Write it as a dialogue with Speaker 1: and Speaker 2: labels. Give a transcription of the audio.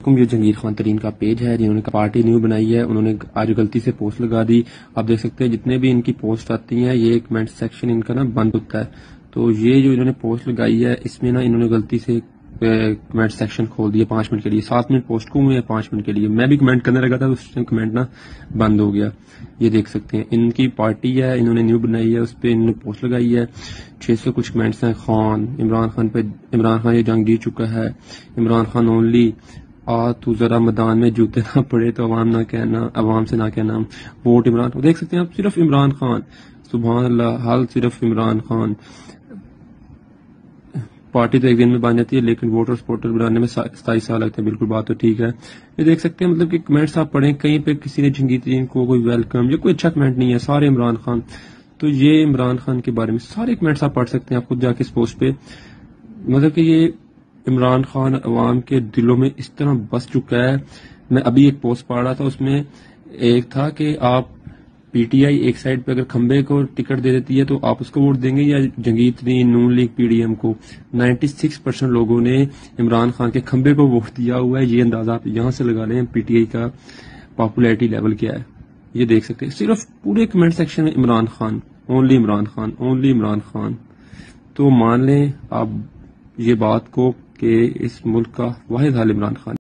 Speaker 1: علیکم، یہ جہانگیر خان ترین کا پیج ہے جنہوں نے پارٹی نیو بنائی ہے. انہوں نے آج غلطی سے پوسٹ لگا دی. آپ دیکھ سکتے ہیں جتنے بھی ان کی پوسٹ آتی ہیں یہ کمنٹ سیکشن ان کا نا بند ہوتا ہے. تو یہ جو انہوں نے پوسٹ لگائی ہے اس میں نا انہوں نے غلطی سے کمنٹ سیکشن کھول دیا 5 منٹ کے لیے. 7 منٹ پوسٹ کو ہوئے 5 منٹ کے لیے میں بھی کمنٹ کرنے لگا تھا، اس ٹائم کمنٹ نا بند ہو گیا. یہ دیکھ سکتے ہیں ان کی پارٹی ہے، انہوں نے نیو بنائی ہے، اس پہ انہوں نے پوسٹ لگائی ہے. 600 کچھ کمنٹس ہیں. عمران خان پہ عمران خان یہ جنگ جیت چکا ہے. عمران خان اونلی تو ذرا میدان میں جوتے نہ پڑے تو عوام سے نہ کہنا ووٹ عمران. دیکھ سکتے ہیں آپ صرف عمران خان، سبحان اللہ، حال صرف عمران خان. پارٹی تو ایک دن میں بن جاتی ہے لیکن ووٹر سپورٹر بنانے میں 27 سال لگتے ہیں. بالکل بات تو ٹھیک ہے. یہ دیکھ سکتے ہیں مطلب کہ کمنٹس آپ پڑھیں، کہیں پہ کسی نے جنگی ترین کو کوئی ویلکم یا کوئی اچھا کمنٹ نہیں ہے، سارے عمران خان. تو یہ عمران خان کے بارے میں سارے کمنٹس آپ پڑھ سکتے ہیں آپ خود جا کے اس پوسٹ پہ. مطلب کہ یہ عمران خان عوام کے دلوں میں اس طرح بس چکا ہے. میں ابھی ایک پوسٹ پڑھ رہا تھا، اس میں ایک تھا کہ آپ پی ٹی آئی ایک سائڈ پہ اگر کھمبے کو ٹکٹ دے دیتی ہے تو آپ اس کو ووٹ دیں گے یا جنگیر ترین نون لیگ پی ڈی ایم کو. 96% لوگوں نے عمران خان کے کھمبے کو ووٹ دیا ہوا ہے. یہ اندازہ آپ یہاں سے لگا لیں پی ٹی آئی کا پاپولیرٹی لیول کیا ہے. یہ دیکھ سکتے ہیں صرف پورے کمنٹ سیکشن میں عمران خان، اونلی عمران خان، اونلی عمران خان. تو مان لیں آپ یہ بات کو کہ اس ملک کا واحد حال عمران خان